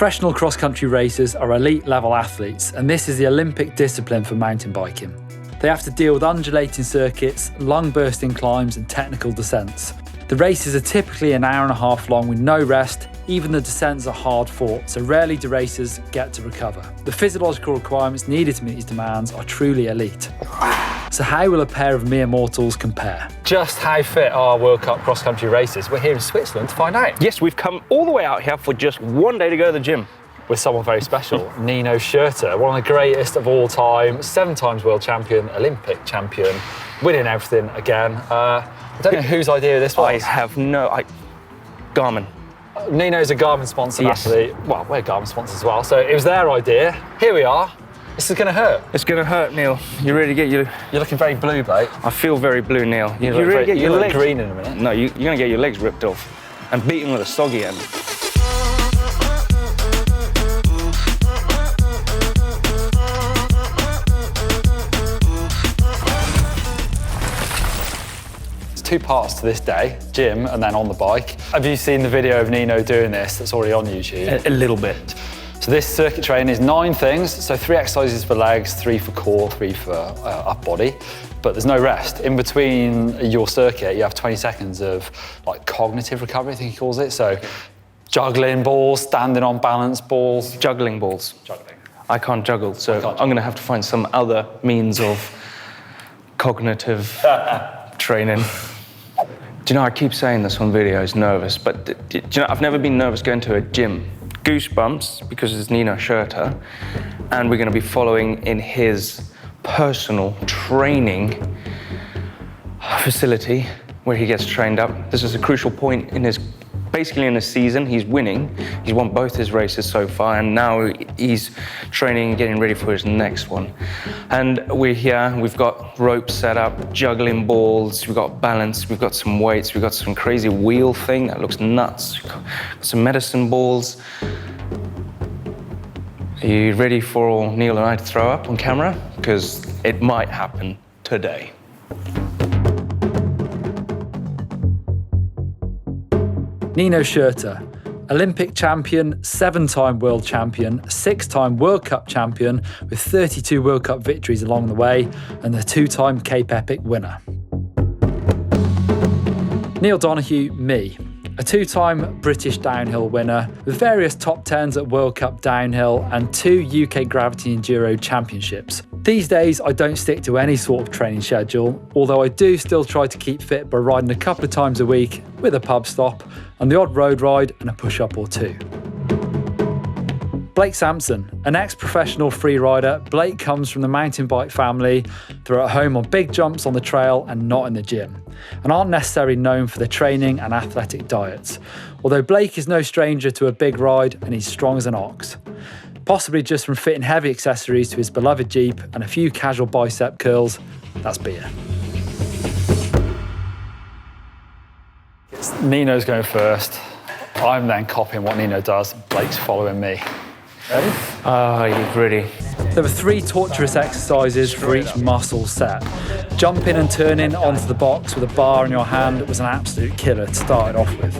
Professional cross-country racers are elite level athletes, and this is the Olympic discipline for mountain biking. They have to deal with undulating circuits, long bursting climbs and technical descents. The races are typically an hour and a half long with no rest. Even the descents are hard fought, so rarely do racers get to recover. The physiological requirements needed to meet these demands are truly elite. So how will a pair of mere mortals compare? Just how fit are World Cup cross-country racers? We're here in Switzerland to find out. Yes, we've come all the way out here for just one day to go to the gym. With someone very special, Nino Schurter, one of the greatest of all time, 7 times world champion, Olympic champion, winning everything again. I don't know whose idea this was. Garmin. Nino's a Garmin sponsored athlete. Well, we're Garmin sponsors as well, so it was their idea. Here we are. This is going to hurt. It's going to hurt, Neil. You really get your... You're looking very blue, Blake. I feel very blue, Neil. You really get your legs... green in a minute. No, you're going to get your legs ripped off and beaten with a soggy end. Two parts to this day, gym and then on the bike. Have you seen the video of Nino doing this that's already on YouTube? A little bit. So this circuit training is 9 things, so 3 exercises for legs, 3 for core, 3 for upper body, but there's no rest. In between your circuit, you have 20 seconds of like cognitive recovery, I think he calls it. So juggling balls, standing on balance balls. Juggling balls. Juggling. I can't juggle, so I'm going to have to find some other means of cognitive training. Do you know, I keep saying this on videos, nervous, but do you know, I've never been nervous going to a gym. Goosebumps, because it's Nino Schurter, and we're going to be following in his personal training facility where he gets trained up. This is a crucial point in his, basically in his season. He's winning. He's won both his races so far, and now he's training and getting ready for his next one. And we're here, we've got ropes set up, juggling balls, we've got balance, we've got some weights, we've got some crazy wheel thing that looks nuts, we've got some medicine balls. Are you ready for Neil and I to throw up on camera? Because it might happen today. Nino Schurter, Olympic champion, 7-time world champion, 6-time World Cup champion with 32 World Cup victories along the way, and the 2-time Cape Epic winner. Neil Donoghue, me, a 2-time British downhill winner with various top 10s at World Cup downhill and 2 UK Gravity Enduro championships. These days, I don't stick to any sort of training schedule, although I do still try to keep fit by riding a couple of times a week with a pub stop and the odd road ride and a push-up or 2. Blake Samson, an ex-professional free rider, Blake comes from the mountain bike family. They're at home on big jumps on the trail and not in the gym, and aren't necessarily known for their training and athletic diets. Although Blake is no stranger to a big ride and he's strong as an ox. Possibly just from fitting heavy accessories to his beloved Jeep and a few casual bicep curls, that's beer. Nino's going first. I'm then copying what Nino does. Blake's following me. Ready? Ah, you're ready. There were 3 torturous exercises for each muscle set. Jumping and turning onto the box with a bar in your hand was an absolute killer to start it off with.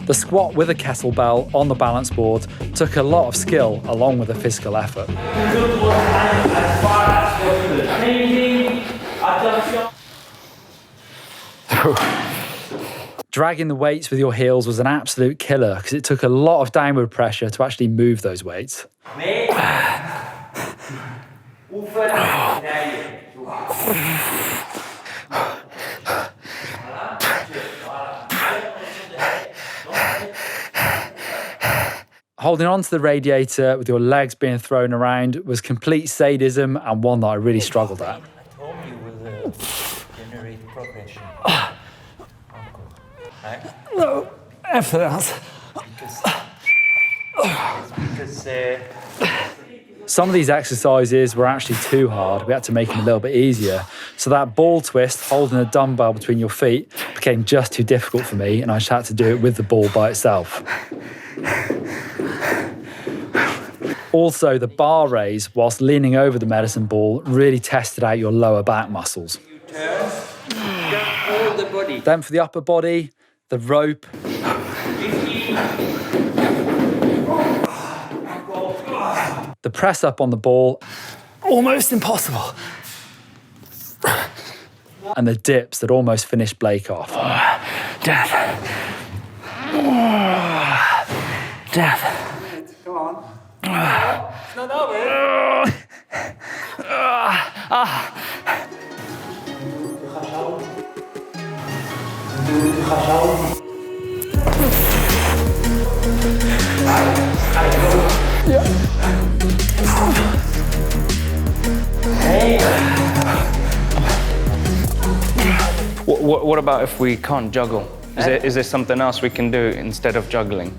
The squat with a kettlebell on the balance board took a lot of skill along with a physical effort. Dragging the weights with your heels was an absolute killer because it took a lot of downward pressure to actually move those weights. Holding on to the radiator with your legs being thrown around was complete sadism and one that I really struggled at. I told you will generate progression. No, after that. Some of these exercises were actually too hard. We had to make them a little bit easier. So that ball twist, holding a dumbbell between your feet, became just too difficult for me, and I just had to do it with the ball by itself. Also, the bar raise whilst leaning over the medicine ball really tested out your lower back muscles. All the body. Then for the upper body, the rope. The press up on the ball, almost impossible. And the dips that almost finished Blake off. Death. Death. Come on. It's not over. What about if we can't juggle? Is there something else we can do instead of juggling?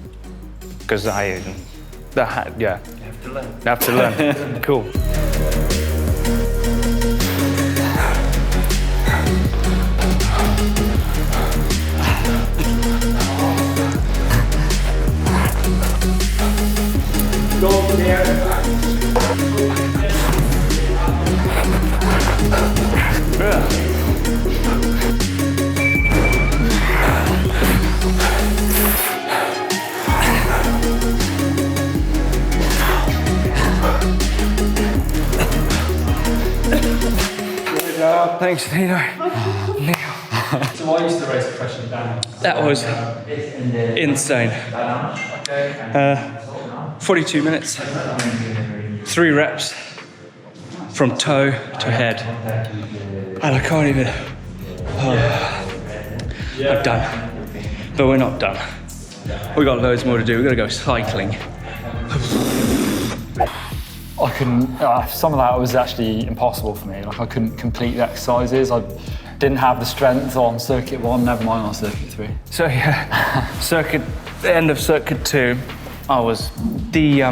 Because yeah. You have to learn. You have to learn. Cool. Go over there. Thanks, Nino. So I used to race professionally down. That was insane. 42 minutes, 3 reps from toe to head. And I can't even, I'm done. But we're not done. We've got loads more to do. We've got to go cycling. I couldn't, some of that was actually impossible for me. Like I couldn't complete the exercises. I didn't have the strength on circuit 1, never mind on circuit 3. So yeah, the end of circuit 2, I was the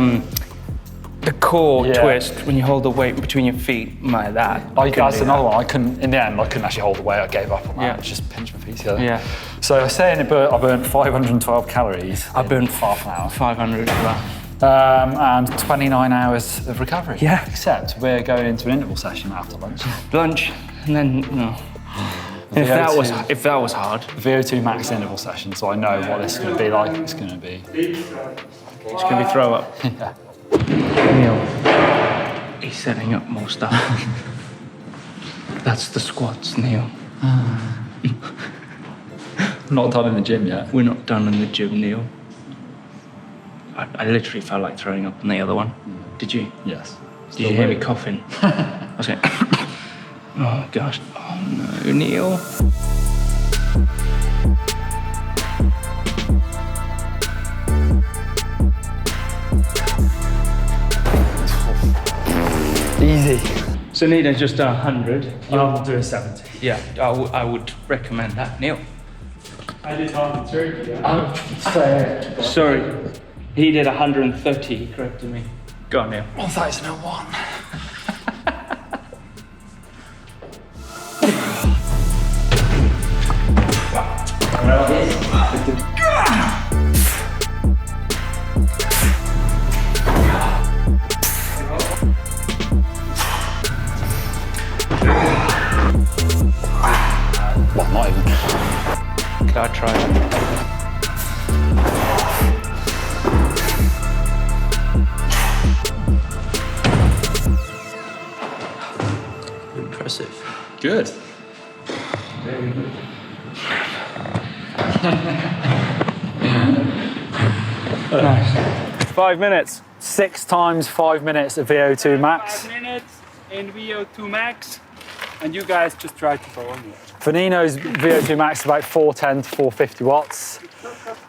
core twist when you hold the weight between your feet. That's another one. I couldn't. In the end, I couldn't actually hold the weight. I gave up on that. Yeah. I just pinched my feet together. Yeah. So I was saying I burnt 512 calories. I burned half an hour. 500 for that. And 29 hours of recovery. Yeah. Except we're going into an interval session after lunch. Lunch, and then no. If that was hard. Vo2 Max interval session. So I know what this is going to be like. It's going to be. It's gonna be throw up. Yeah. Neil, he's setting up more stuff. That's the squats, Neil. Not done in the gym yet. We're not done in the gym, Neil. I literally felt like throwing up on the other one. Did you? Yes. Did you hear me coughing? I was going, oh gosh, oh no, Neil. Easy. So Nino's just done 100. I'll do a 70. Yeah, I would recommend that, Neil. I did 130. Fair. Sorry, he did 130, he corrected me. Go on, Neil. 1001. Well, not even. Could I try it? Impressive. Good. Very good. Nice. 5 minutes. 6 times 5 minutes of Vo2 Max. 5 minutes in Vo2 Max, and you guys just try to follow me. For Nino's Vo2 Max, about 410 to 450 watts.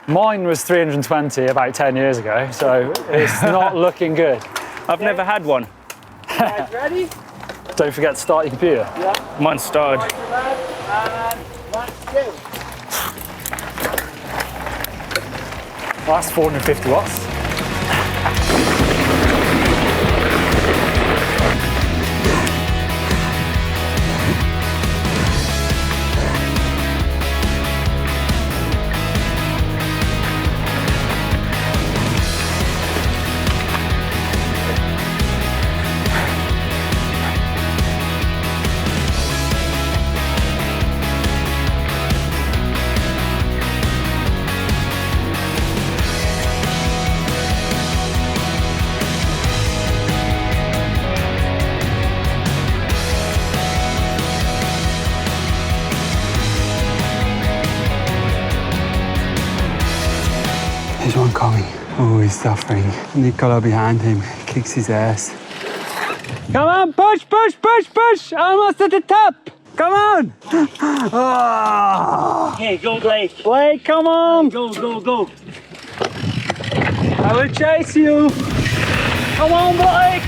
Mine was 320 about 10 years ago, so it's not looking good. I've never had one. Guys ready? Don't forget to start your computer. Yeah. Mine started. Right to left, and let's go. Well, that's 450 watts. he's suffering. Nicola behind him kicks his ass. Come on, push, push, push, push! Almost at the top! Come on! Oh. Okay, go Blake. Blake, come on! Go, go, go. I will chase you! Come on, Blake!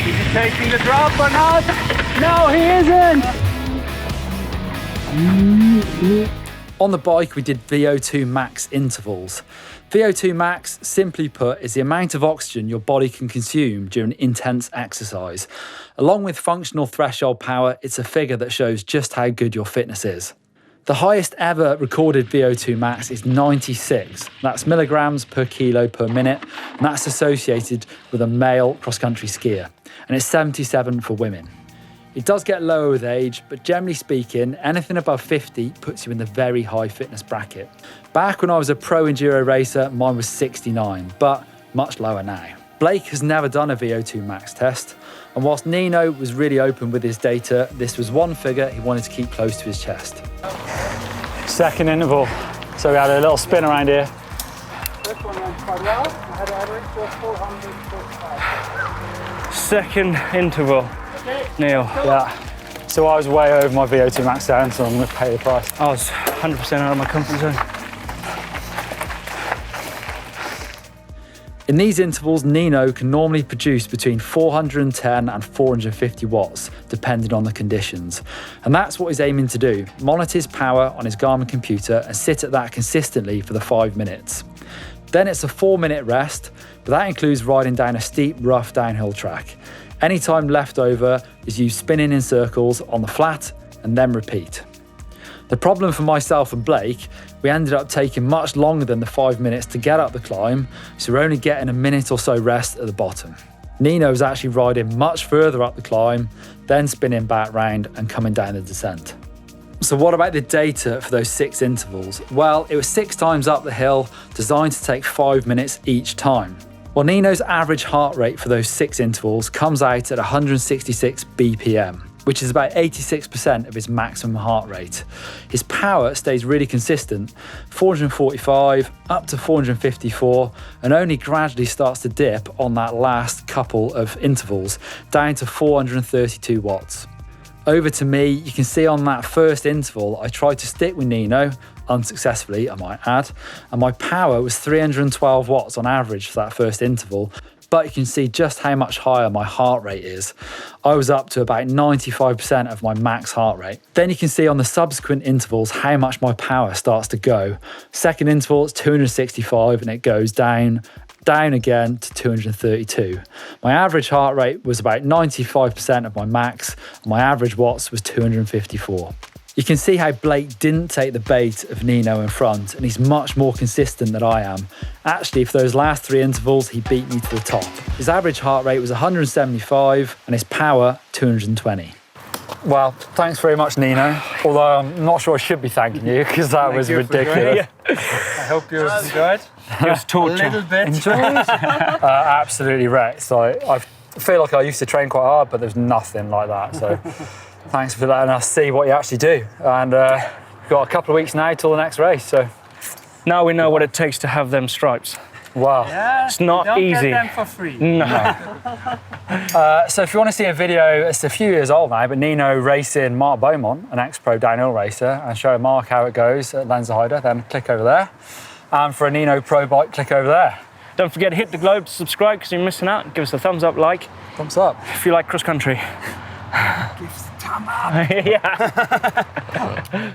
Is he taking the drop or not? No, he isn't! On the bike, we did Vo2 Max Intervals. Vo2 Max, simply put, is the amount of oxygen your body can consume during intense exercise. Along with functional threshold power, it's a figure that shows just how good your fitness is. The highest ever recorded Vo2 Max is 96. That's milligrams per kilo per minute, and that's associated with a male cross-country skier. And it's 77 for women. It does get lower with age, but generally speaking, anything above 50 puts you in the very high fitness bracket. Back when I was a pro enduro racer, mine was 69, but much lower now. Blake has never done a Vo2 Max test, and whilst Nino was really open with his data, this was one figure he wanted to keep close to his chest. Second interval, so we had a little spin around here. First one went quite well. I had an average of 445. Second interval. Neil. Yeah. So I was way over my Vo2 Max down, so I'm going to pay the price. I was 100% out of my comfort zone. In these intervals, Nino can normally produce between 410 and 450 watts, depending on the conditions. And that's what he's aiming to do, monitor his power on his Garmin computer and sit at that consistently for the 5 minutes. Then it's a 4-minute rest, but that includes riding down a steep, rough downhill track. Any time left over is used spinning in circles on the flat and then repeat. The problem for myself and Blake, we ended up taking much longer than the 5 minutes to get up the climb, so we're only getting a minute or so rest at the bottom. Nino was actually riding much further up the climb, then spinning back round and coming down the descent. So what about the data for those 6 intervals? Well, it was 6 times up the hill, designed to take 5 minutes each time. Well, Nino's average heart rate for those 6 intervals comes out at 166 BPM, which is about 86% of his maximum heart rate. His power stays really consistent, 445 up to 454, and only gradually starts to dip on that last couple of intervals, down to 432 watts. Over to me, you can see on that first interval, I tried to stick with Nino, unsuccessfully I might add, and my power was 312 watts on average for that first interval, but you can see just how much higher my heart rate is. I was up to about 95% of my max heart rate. Then you can see on the subsequent intervals how much my power starts to go. Second interval is 265 and it goes down again to 232. My average heart rate was about 95% of my max, and my average watts was 254. You can see how Blake didn't take the bait of Nino in front, and he's much more consistent than I am. Actually, for those last 3 intervals, he beat me to the top. His average heart rate was 175 and his power 220. Well, thanks very much, Nino. Although I'm not sure I should be thanking you because that was ridiculous. I hope you enjoyed. It was torture. A little bit. Absolutely wrecked. So I feel like I used to train quite hard, but there's nothing like that. So thanks for letting us see what you actually do. And we've got a couple of weeks now till the next race. So now we know what it takes to have them stripes. wow. Yeah, It's not don't easy. Get them for free. No. So if you want to see a video, it's a few years old now, but Nino racing Mark Beaumont, an ex-pro downhill racer, and showing Mark how it goes at Lenzerheide, then click over there. And for a Nino Pro bike, click over there. Don't forget to hit the globe to subscribe because you're missing out. Give us a thumbs up, like, Thumbs up. if you like cross country. Give us a thumb up. Yeah.